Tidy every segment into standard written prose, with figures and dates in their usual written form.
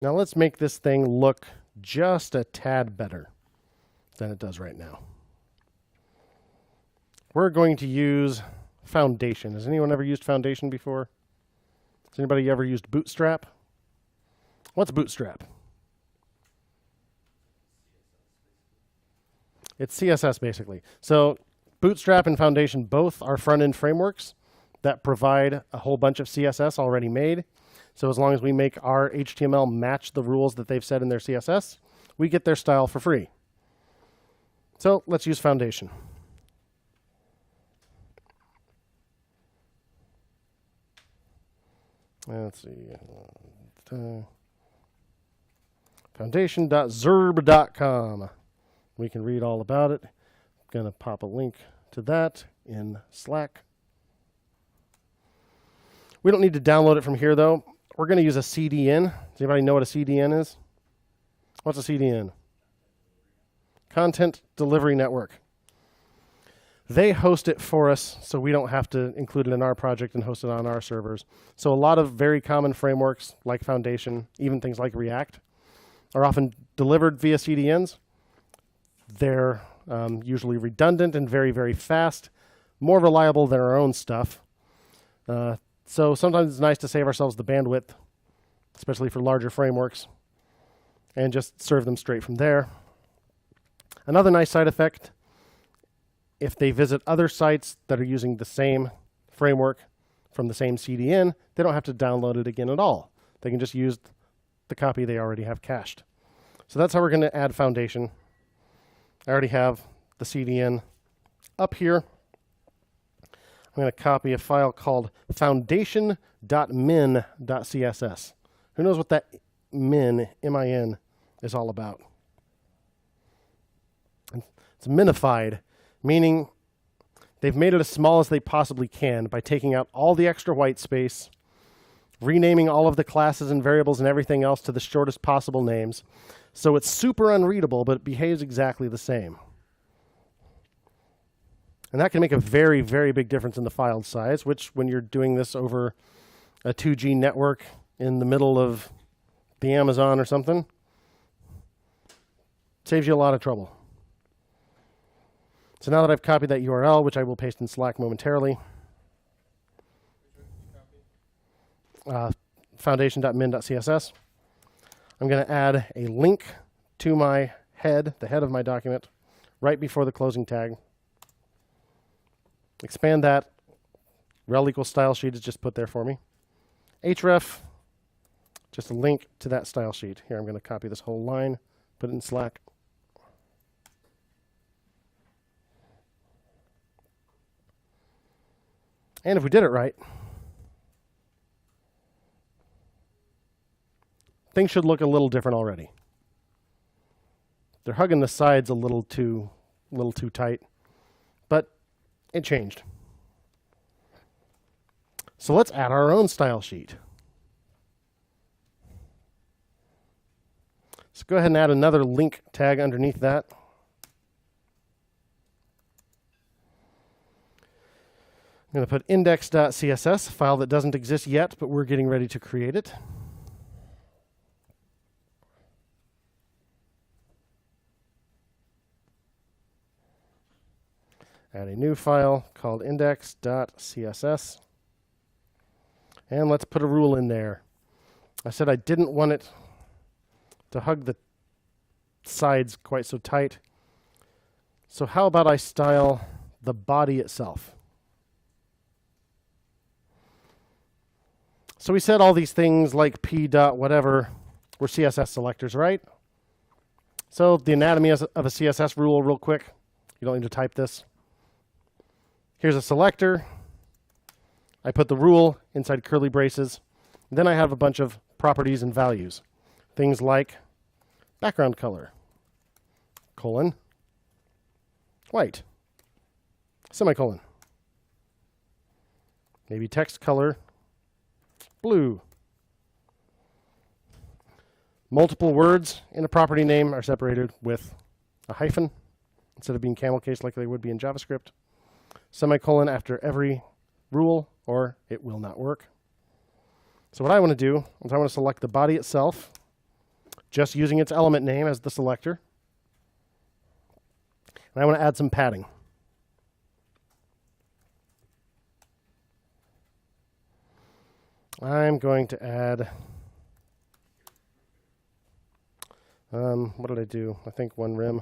Now let's make this thing look just a tad better than it does right now. We're going to use Foundation. Has anyone ever used Foundation before? Has anybody ever used Bootstrap? What's Bootstrap? It's CSS, basically. So Bootstrap and Foundation both are front-end frameworks that provide a whole bunch of CSS already made. So as long as we make our HTML match the rules that they've set in their CSS, we get their style for free. So let's use Foundation. Let's see. Foundation.zerb.com. We can read all about it. I'm going to pop a link to that in Slack. We don't need to download it from here, though. We're going to use a CDN. Does anybody know what a CDN is? What's a CDN? Content Delivery Network. They host it for us, so we don't have to include it in our project and host it on our servers. So a lot of very common frameworks like Foundation, even things like React, are often delivered via CDNs. They're usually redundant and very, very fast, more reliable than our own stuff. So sometimes it's nice to save ourselves the bandwidth, especially for larger frameworks, and just serve them straight from there. Another nice side effect, if they visit other sites that are using the same framework from the same CDN, they don't have to download it again at all. They can just use the copy they already have cached. So that's how we're going to add Foundation. I already have the CDN up here. I'm going to copy a file called foundation.min.css. Who knows what that min, M-I-N, is all about? It's minified, meaning they've made it as small as they possibly can by taking out all the extra white space, renaming all of the classes and variables and everything else to the shortest possible names. So it's super unreadable, but it behaves exactly the same. And that can make a very, very big difference in the file size, which when you're doing this over a 2G network in the middle of the Amazon or something, saves you a lot of trouble. So now that I've copied that URL, which I will paste in Slack momentarily, foundation.min.css, I'm going to add a link to my head, the head of my document, right before the closing tag. Expand that. Rel equals style sheet is just put there for me. href, just a link to that style sheet. Here, I'm going to copy this whole line, put it in Slack. And if we did it right, things should look a little different already. They're hugging the sides a little too tight, but it changed. So let's add our own style sheet. So go ahead and add another link tag underneath that. I'm going to put index.css, a file that doesn't exist yet, but we're getting ready to create it. Add a new file called index.css. And let's put a rule in there. I said I didn't want it to hug the sides quite so tight. So how about I style the body itself? So we said all these things like p dot whatever were CSS selectors, right? So the anatomy of a CSS rule real quick. You don't need to type this. Here's a selector. I put the rule inside curly braces. Then I have a bunch of properties and values. Things like background color, colon, white, semicolon. Maybe text color, blue. Multiple words in a property name are separated with a hyphen instead of being camel case like they would be in JavaScript. Semicolon after every rule, or it will not work. So what I want to do is I want to select the body itself. just using its element name as the selector. And I want to add some padding. I'm going to add, what did I do? I think one rim.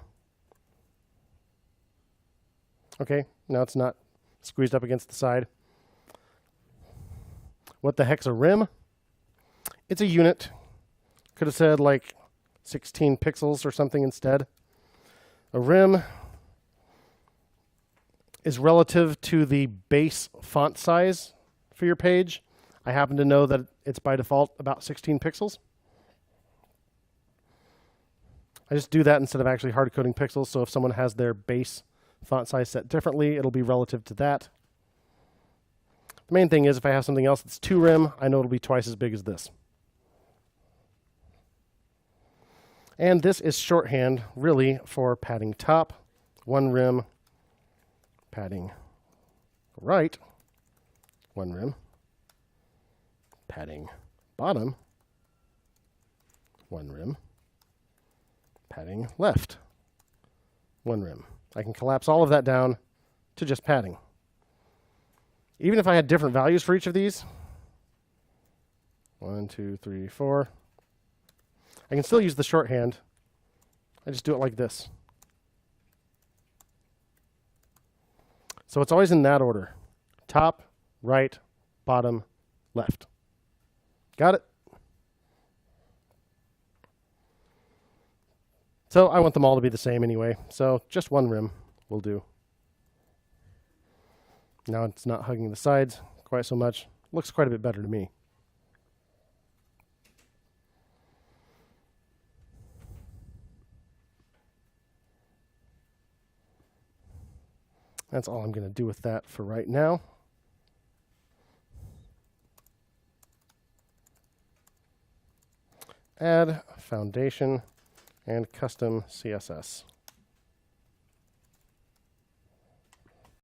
Okay, now it's not squeezed up against the side. What the heck's a rim? It's a unit. Could have said like 16 pixels or something instead. A rim is relative to the base font size for your page. I happen to know that it's by default about 16 pixels. I just do that instead of actually hard-coding pixels, so if someone has their base font size set differently, it'll be relative to that. The main thing is if I have something else that's 2 rim, I know it'll be twice as big as this. And this is shorthand, really, for padding top, 1 rim, padding right, 1 rim, padding bottom, 1 rim, padding left, 1 rim. I can collapse all of that down to just padding. Even if I had different values for each of these, 1, 2, 3, 4, I can still use the shorthand. I just do it like this. So it's always in that order. Top, right, bottom, left. Got it? So I want them all to be the same anyway. So just 1 rim will do. Now it's not hugging the sides quite so much. Looks quite a bit better to me. That's all I'm going to do with that for right now. Add foundation and custom CSS.